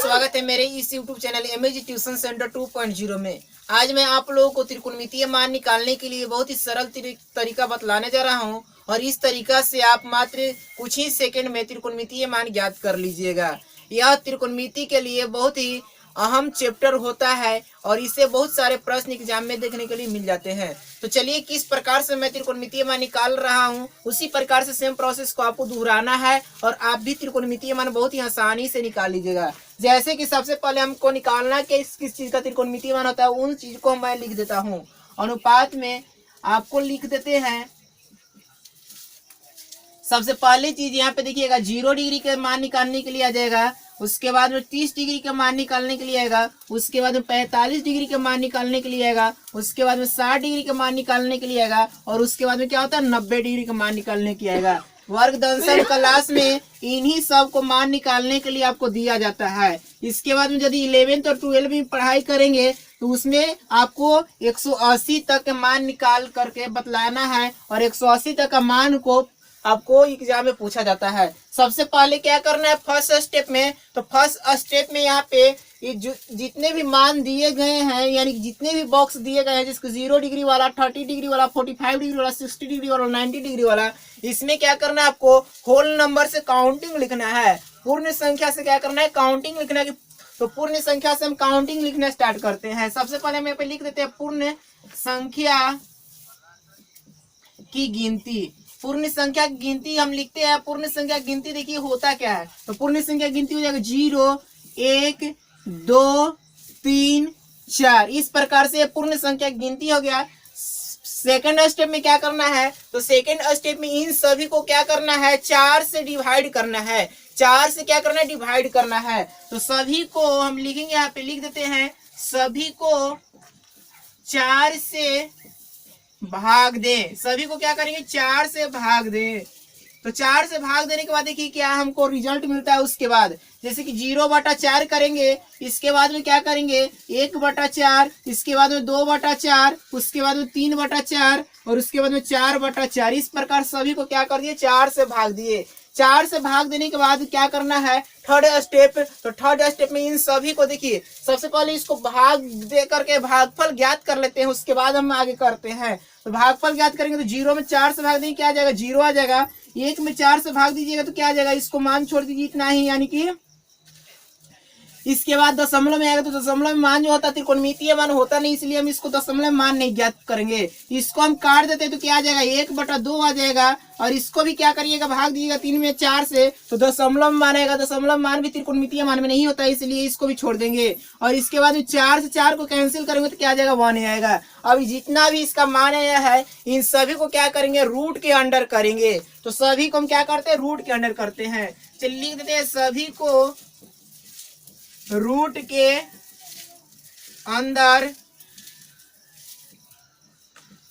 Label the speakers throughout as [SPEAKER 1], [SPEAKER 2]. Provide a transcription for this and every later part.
[SPEAKER 1] स्वागत है मेरे इस YouTube channel MAG tuition centre 2.0 में। आज मैं आप लोगों को त्रिकोणमितीय मान निकालने के लिए बहुत ही सरल तरीका बतलाने जा रहा हूं और इस तरीका से आप मात्र कुछ ही सेकंड में त्रिकोणमितीय मान ज्ञात कर लीजिएगा। यह त्रिकोणमिति के लिए बहुत ही अहम चैप्टर होता है और इसे बहुत सारे प्रश्न एग्जाम में देखने के लिए मिल जाते हैं। तो चलिए किस प्रकार से मैं त्रिकोणमितीय मान निकाल रहा हूँ उसी प्रकार से सेम प्रोसेस को आपको दोहराना है और आप भी त्रिकोणमितीय मान बहुत ही आसानी से निकाल लीजिएगा। जैसे कि सबसे पहले हमको निकालना कि किस चीज का त्रिकोणमितीय मान होता है उन चीज को मैं लिख देता हूँ। अनुपात में आपको लिख देते हैं। सबसे पहली चीज यहाँ पे देखिएगा 0 डिग्री के मान निकालने के लिए आ जाएगा, उसके बाद में 30 डिग्री का मान निकालने के लिए आएगा, उसके बाद में 45 डिग्री का मान निकालने के लिए आएगा, उसके बाद में 60 डिग्री का मान निकालने के लिए आएगा और उसके बाद में क्या होता है 90 डिग्री का मान निकालने के लिए आएगा। वर्ग दर्शन क्लास में इन्हीं सब को मान निकालने के लिए आपको दिया जाता है। इसके बाद में यदि 11th और 12th में पढ़ाई करेंगे तो उसमें आपको 180 तक के मान निकाल करके बतलाना है और 180 तक का मान को आपको एग्जाम में पूछा जाता है। सबसे पहले क्या करना है फर्स्ट स्टेप में, तो फर्स्ट स्टेप में यहाँ पे ये जितने भी मान दिए गए हैं यानी जितने भी बॉक्स दिए गए हैं जिसको 0 डिग्री वाला, 30 डिग्री वाला, 45 डिग्री वाला, 60 डिग्री वाला, 90 डिग्री वाला, इसमें क्या करना है आपको होल नंबर से काउंटिंग लिखना है। पूर्ण संख्या से क्या करना है काउंटिंग लिखना है। तो पूर्ण संख्या से हम काउंटिंग लिखना स्टार्ट करते हैं। सबसे पहले हम यहाँ पे लिख देते हैं पूर्ण संख्या की गिनती। पूर्ण संख्या की गिनती हम लिखते हैं। पूर्ण संख्या गिनती देखिए होता क्या है, तो पूर्ण संख्या गिनती हो जाएगा 0 1 2 3 4। इस प्रकार से पूर्ण संख्या गिनती हो गया। सेकंड स्टेप में क्या करना है, तो सेकंड स्टेप में इन सभी को क्या करना है 4 से डिवाइड करना है। 4 से क्या करना है डिवाइड करना है। तो सभी को हम लिखेंगे यहाँ पे लिख देते हैं सभी को 4 से भाग दे। सभी को क्या करेंगे 4 से भाग दे। तो 4 से भाग देने के बाद देखिए क्या हमको रिजल्ट मिलता है। उसके बाद जैसे कि 0/4 करेंगे, इसके बाद में क्या करेंगे 1/4, इसके बाद में 2/4, उसके बाद में 3/4 और उसके बाद में 4/4। इस प्रकार सभी को क्या कर दिए 4 से भाग दिए। 4 से भाग देने के बाद क्या करना है थर्ड स्टेप। तो थर्ड स्टेप में इन सभी को देखिए सबसे पहले इसको भाग दे करके भागफल ज्ञात कर लेते हैं, उसके बाद हम आगे करते हैं। तो भागफल ज्ञात करेंगे तो 0 में 4 से भाग देंगे क्या आ जाएगा 0 आ जाएगा। 1 में 4 से भाग दीजिएगा तो क्या आ जाएगा, इसको मान छोड़ दीजिए इतना ही, यानी कि इसके बाद दशमलव में आएगा। तो दशमलव में मान जो होता है त्रिकोणमितीय मान होता नहीं, इसलिए हम इसको दशमलव में मान नहीं ज्ञात करेंगे। इसको हम काट देते हैं तो क्या आ जाएगा 1/2 आ जाएगा और इसको भी क्या करिएगा भाग दीजिएगा 3 में 4 से, तो दशमलव मान आएगा। दशमलव मान भी त्रिकोणमितीय मान में नहीं होता है, इसलिए इसको भी छोड़ देंगे और इसके बाद 4 से 4 को कैंसिल करेंगे तो क्या आ जाएगा 1 आएगा। अब जितना भी इसका मान आया है इन सभी को क्या करेंगे रूट के अंडर करेंगे। तो सभी को हम क्या करते हैं रूट के अंडर करते हैं। चलिए लिख देते हैं सभी को रूट के अंदर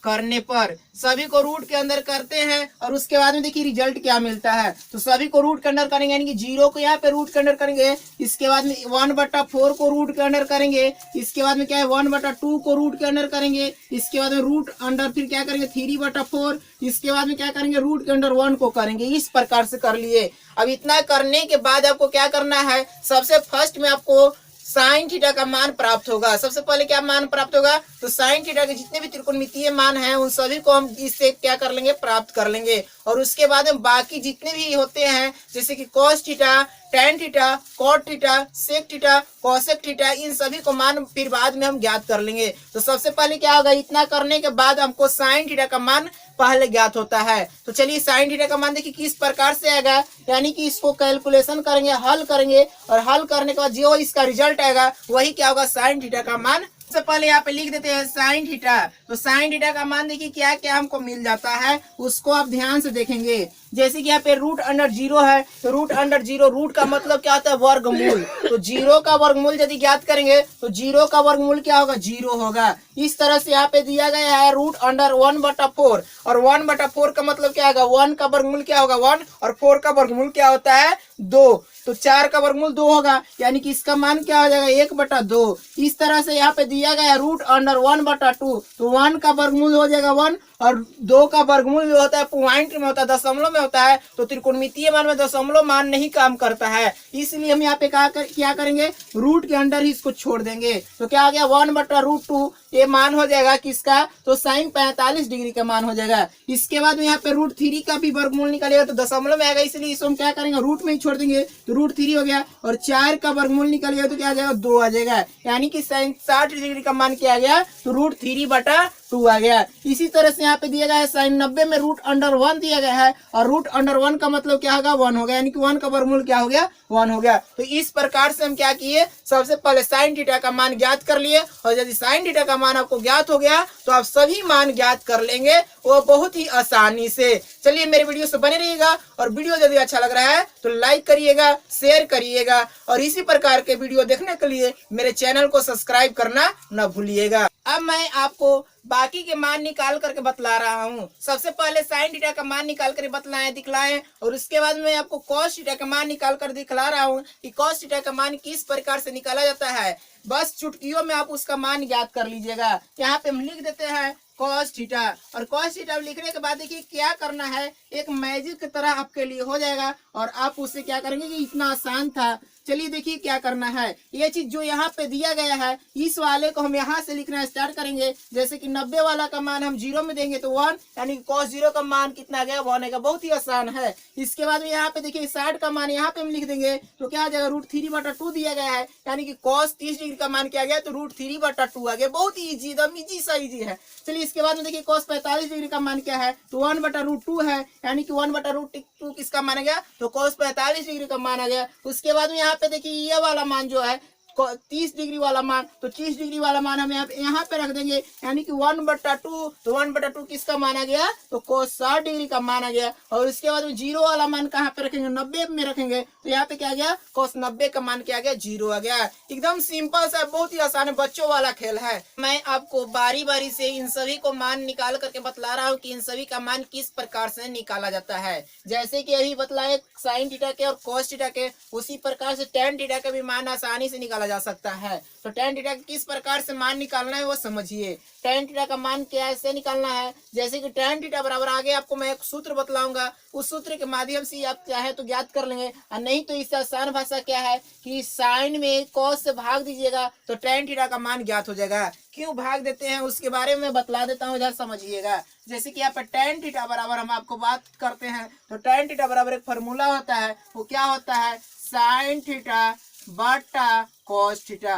[SPEAKER 1] करने पर, सभी को रूट के अंदर करते हैं और उसके बाद में देखिए रिजल्ट क्या मिलता है। तो सभी को रूट के अंदर करेंगे यानी कि 0 को यहाँ पे रूट के अंदर करेंगे, इसके बाद में 1/4 को रूट के अंदर करेंगे, इसके बाद में क्या है 1/2 को रूट के अंदर करेंगे, इसके बाद में रूट अंडर फिर क्या करेंगे 3/4, इसके बाद में क्या करेंगे रूट के अंडर 1 को करेंगे। इस प्रकार से कर लिए। अब इतना करने के बाद आपको क्या करना है, सबसे फर्स्ट में आपको साइन थीटा का मान प्राप्त होगा। सबसे पहले क्या मान प्राप्त होगा, तो साइन थीटा के जितने भी त्रिकोणमितीय मान हैं उन सभी को हम इससे क्या कर लेंगे प्राप्त कर लेंगे और उसके बाद में बाकी जितने भी होते हैं जैसे कि cos theta, tan theta, cot theta, sec theta, cosec theta, इन सभी को मान फिर बाद में हम ज्ञात कर लेंगे। तो सबसे पहले क्या होगा इतना करने के बाद हमको साइन थीटा का मान पहले ज्ञात होता है। तो चलिए साइन थीटा का मान देखिए किस प्रकार से आएगा, यानी कि इसको कैलकुलेशन करेंगे, हल करेंगे और हल करने के बाद जो इसका रिजल्ट आएगा वही क्या होगा साइन थीटा का मान। सबसे पहले यहाँ पे लिख देते हैं साइन थीटा। तो साइन थीटा का मान देखिए क्या क्या हमको मिल जाता है उसको आप ध्यान से देखेंगे। जैसे कि यहाँ पे रूट अंडर 0 है, तो रूट अंडर 0 रूट का मतलब क्या होता है वर्गमूल। तो 0 का वर्गमूल यदि ज्ञात करेंगे तो 0 का वर्गमूल क्या होगा 0 होगा। इस तरह से यहाँ पे दिया गया है रूट अंडर 1/4 और 1/4 का मतलब क्या होगा 1 का वर्गमूल क्या होगा 1 और 4 का वर्गमूल क्या होता है 2। तो 4 का वर्गमूल 2 होगा यानी कि इसका मान क्या हो जाएगा 1/2। इस तरह से यहाँ पे दिया गया रूट अंडर 1/2, तो 1 का वर्गमूल हो जाएगा 1 और 2 का वर्गमूल जो होता है पॉइंट में होता है दशमलव में होता है। तो त्रिकोणमितीय मान में दशमलव मान नहीं काम करता है, इसलिए हम यहाँ पे क्या करेंगे रूट के अंडर ही इसको छोड़ देंगे। तो क्या आ गया 1/√2, ये मान हो जाएगा किसका, तो साइन 45 डिग्री का मान हो जाएगा। इसके बाद में यहाँ पे √3 का भी वर्गमूल निकालेगा तो दशमलव में आएगा, इसलिए इसको हम क्या करेंगे रूट में ही छोड़ देंगे, तो √3 हो गया। और 4 का वर्गमूल निकालेगा तो क्या आ जाएगा 2 आ जाएगा, यानी कि साइन 60 डिग्री का मान क्या आ गया, तो √3/2 आ गया। इसी तरह से यहाँ पे दिया गया है साइन 90 में √1 दिया गया है, और √1 का मतलब क्या होगा 1 हो गया, यानी कि 1 का वर्गमूल क्या हो गया 1 हो गया। तो इस प्रकार से हम क्या किए, सबसे पहले साइन थीटा का मान ज्ञात कर लिए, और यदि साइन थीटा का मान आपको ज्ञात हो गया तो आप सभी मान ज्ञात कर लेंगे वो बहुत ही आसानी से। चलिए मेरे वीडियो से बने रहिएगा, और वीडियो यदि अच्छा लग रहा है तो लाइक करिएगा, शेयर करिएगा, और इसी प्रकार के वीडियो देखने के लिए मेरे चैनल को सब्सक्राइब करना न भूलिएगा। अब मैं आपको बाकी के मान निकाल करके बतला रहा हूँ। सबसे पहले साइन थीटा का मान निकाल कर दिखलाएं, और उसके बाद मैं आपको कॉस थीटा का मान निकाल कर दिखला रहा हूँ कि कॉस थीटा का मान किस प्रकार से निकाला जाता है। बस चुटकियों में आप उसका मान ज्ञात कर लीजिएगा। यहाँ पे हम लिख देते हैं कॉस थीटा, और कॉस थीटा लिखने के बाद देखिए क्या करना है, एक मैजिक की तरह आपके लिए हो जाएगा, और आप उससे क्या करेंगे कि इतना आसान था। चलिए देखिए क्या करना है, ये चीज जो यहाँ पे दिया गया है इस वाले को हम यहाँ से लिखना स्टार्ट करेंगे। जैसे कि 90 वाला का मान हम 0 में देंगे तो 1, यानी cos 0 का मान कितना आ गया 1 आएगा, बहुत ही आसान है। इसके बाद यहाँ पे देखिए 60 का मान यहाँ पे हम लिख देंगे तो क्या आ जाएगा √3/2 दिया गया है, यानी कि cos 30 डिग्री का मान क्या गया तो √3/2 आ गया। बहुत ही इजी, एकदम इजी सा इजी है। चलिए इसके बाद में देखिए cos 45 डिग्री का मान क्या है तो 1/√2 है, यानी कि 1/√2 किसका मान आ गया तो cos 45 डिग्री का मान आ गया। उसके बाद में यहाँ पे देखिए ये वाला मान जो है 30 डिग्री वाला मान, तो 30 डिग्री वाला मान हम यहाँ पे रख देंगे, यानी कि 1/2, तो 1/2 किसका मान आ गया तो cos 60 डिग्री का मान आ गया। और उसके बाद में 0 वाला मान कहाँ पे रखेंगे 90 में रखेंगे, तो यहाँ पे क्या आ गया cos 90 का मान क्या आ गया 0 आ गया। एकदम सिंपल सा, बहुत ही आसान है, बच्चों वाला खेल है। मैं आपको बारी बारी से इन सभी को मान निकाल करके बतला रहा हूँ कि इन सभी का मान किस प्रकार से निकाला जाता है। जैसे कि अभी बतलाए साइन थीटा के और cos थीटा के, उसी प्रकार से tan थीटा का भी मान आसानी से निकाला जा सकता है। तो tan थीटा किस प्रकार से मान निकालना है वो समझिए। tan थीटा का मान कैसे निकालना है, जैसे कि tan थीटा बराबर, आगे आपको मैं एक सूत्र बतलाऊंगा, उस सूत्र के माध्यम से आप चाहे तो ज्ञात कर लेंगे, और नहीं तो इससे आसान भाषा क्या है कि साइन में cos से भाग दीजिएगा तो tan थीटा का मान ज्ञात हो जाएगा। क्यों भाग देते हैं उसके बारे में बतला देता हूँ, इधर समझिएगा। जैसे कि यहाँ पे tan थीटा बराबर हम आपको बात करते हैं, तो tan थीटा बराबर एक फॉर्मूला होता है, वो क्या होता है साइन थीटा बटा cos थीटा।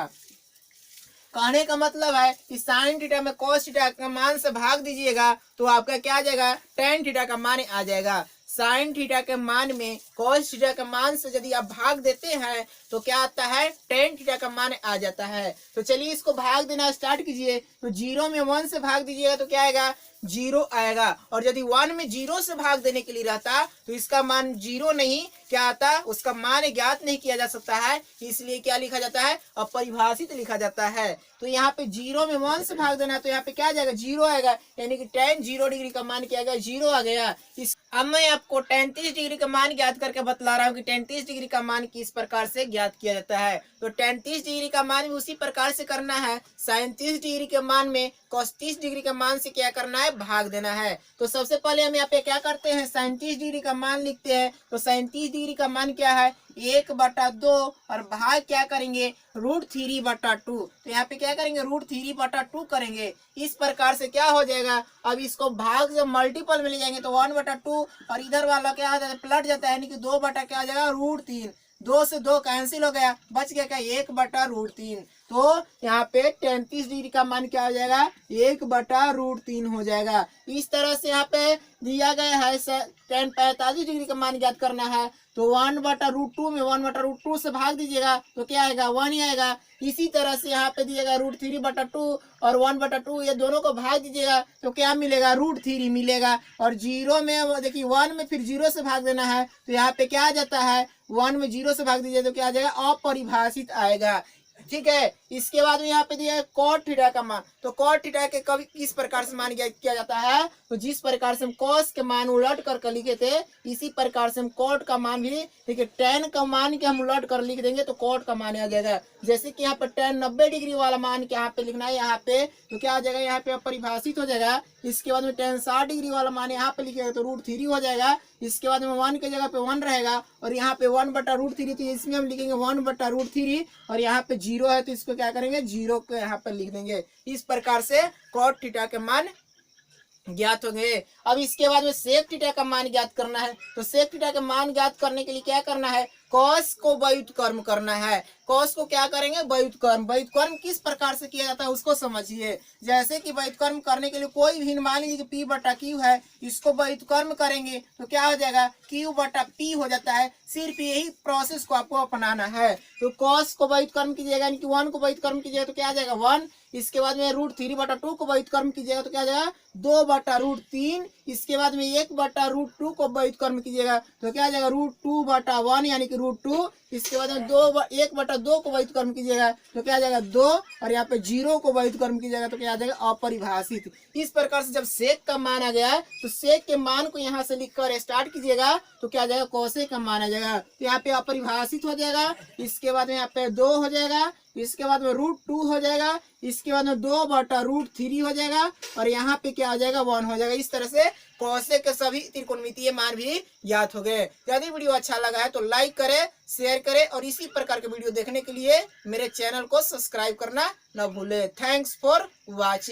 [SPEAKER 1] कहने का मतलब है कि साइन थीटा में cos थीटा का मान से भाग दीजिएगा तो आपका क्या आ जाएगा tan थीटा का मान आ जाएगा। साइन थीटा के मान में cos थीटा के मान से यदि आप भाग देते हैं तो क्या आता है tan थीटा का मान आ जाता है। तो चलिए इसको भाग देना स्टार्ट कीजिए, तो 0 में 1 से भाग दीजिएगा तो क्या आएगा 0 आएगा, और यदि 1 में 0 से भाग देने के लिए रहता तो इसका मान 0 नहीं क्या आता, उसका मान ज्ञात नहीं किया जा सकता है, इसलिए क्या लिखा जाता है अपरिभाषित लिखा जाता है। तो यहाँ पे 0 में 1 से भाग देना तो यहाँ पे क्या आ जाएगा 0 आएगा, यानी कि tan 0 डिग्री का मान क्या आ गया 0 आ गया। अब मैं आपको tan 30 डिग्री का मान ज्ञात करके बतला रहा हूँ कि tan 30 डिग्री का मान किस प्रकार से ज्ञात किया जाता है। तो tan 30 डिग्री का मान भी उसी प्रकार से करना है, साइन 30 डिग्री के मान में cos 30 डिग्री का मान से क्या करना है भाग देना है। तो सबसे पहले हम यहाँ पे क्या करते हैं साइन 30 डिग्री का मान लिखते हैं, तो साइन 30 डिग्री का मान क्या है 1/2, और भाग क्या करेंगे √3/2। तो यहाँ पे क्या करेंगे √3/2 करेंगे। इस प्रकार से क्या हो जाएगा, अब इसको भाग से मल्टीपल में ले जाएंगे तो 1/2, और इधर वाला क्या आ जाता है पलट जाता है, यानी कि 2 बटा क्या आ जाएगा √3, 2 से 2 कैंसिल हो गया, बच गया क्या 1/√3। तो यहाँ पे tan 30 डिग्री का मान क्या हो जाएगा 1/√3 हो जाएगा। इस तरह से यहाँ पे दिया गया है tan 45 डिग्री का मान ज्ञात करना है, तो 1/√2 में 1/√2 से भाग दीजिएगा तो क्या आएगा 1 ही आएगा। इसी तरह से यहाँ पे दिएगा √3/2 और 1/2, ये दोनों को भाग दीजिएगा तो क्या मिलेगा √3 मिलेगा। और 0 में देखिए 1 में फिर 0 से भाग देना है, तो यहाँ पे क्या आ जाता है 1 में 0 से भाग दीजिए तो क्या आ जाएगा अपरिभाषित आएगा। ठीक है। इसके बाद में यहाँ पे दिया है cot थीटा का मान। तो cot थीटा के कभी किस प्रकार से मान किया जाता है, तो जिस प्रकार से हम cos के मान उलट कर लिखे थे, इसी प्रकार से हम cot का मान भी, ठीक है, tan का मान के हम उलट कर लिख देंगे तो cot का मान आ जाएगा। जैसे कि यहाँ पर tan 90 डिग्री वाला मान के यहाँ पे लिखना है, यहाँ पे तो क्या आ जाएगा, यहाँ पे परिभाषित हो जाएगा। इसके बाद में tan 60 डिग्री वाला मान यहाँ पे लिखेगा तो √3 हो जाएगा। इसके बाद में 1 की जगह पे 1 रहेगा और यहाँ पे 1/√3, तो इसमें हम लिखेंगे 1/√3 और यहाँ पे 0 है तो इसको क्या करेंगे, 0 को यहाँ पर लिख देंगे। इस प्रकार से cot थीटा के मान ज्ञात हो गए। अब इसके बाद में sec थीटा का मान ज्ञात करना है। तो sec थीटा का मान ज्ञात करने के लिए क्या करना है, cos को व्युत्क्रम करना है। cos को क्या करेंगे, व्युत्क्रम। व्युत्क्रम किस प्रकार से किया जाता है उसको समझिए। जैसे कि व्युत्क्रम करने के लिए कोई भी मान लीजिए कि p/q है, इसको व्युत्क्रम करेंगे तो क्या हो जाएगा, q/p हो जाता है। सिर्फ यही प्रोसेस को आपको अपनाना है। तो cos को व्युत्क्रम कीजिएगा, यानी कि 1 को व्युत्क्रम कीजिएगा तो क्या आ जाएगा 1। इसके बाद में √3/2 को व्युत्क्रम कीजिएगा तो क्या आ जाएगा 2/√3। इसके बाद में 1/√2 को व्युत्क्रम कीजिएगा तो क्या आ जाएगा √2/1 यानी कि √2। इसके बाद में 1/2 को व्युत्क्रम कीजिएगा तो क्या आ जाएगा 2 और यहाँ पे 0 को व्युत्क्रम कीजिएगा तो क्या आ जाएगा अपरिभाषित। इस प्रकार से जब सेक का मान आ गया तो सेक के मान को यहाँ से लिखकर स्टार्ट कीजिएगा तो क्या आ जाएगा कोसेक का मान आ जाएगा। तो यहाँ पे अपरिभाषित हो जाएगा। इसके बाद में यहाँ पे 2 हो जाएगा। इसके बाद में √2 हो जाएगा। इसके बाद में 2/√3 हो जाएगा और यहाँ पे क्या हो जाएगा 1 हो जाएगा। इस तरह से कोसेक के सभी त्रिकोणमितीय मान भी ज्ञात हो गए। यदि वीडियो अच्छा लगा है तो लाइक करें, शेयर करें और इसी प्रकार के वीडियो देखने के लिए मेरे चैनल को सब्सक्राइब करना न भूलें। Thanks for watching.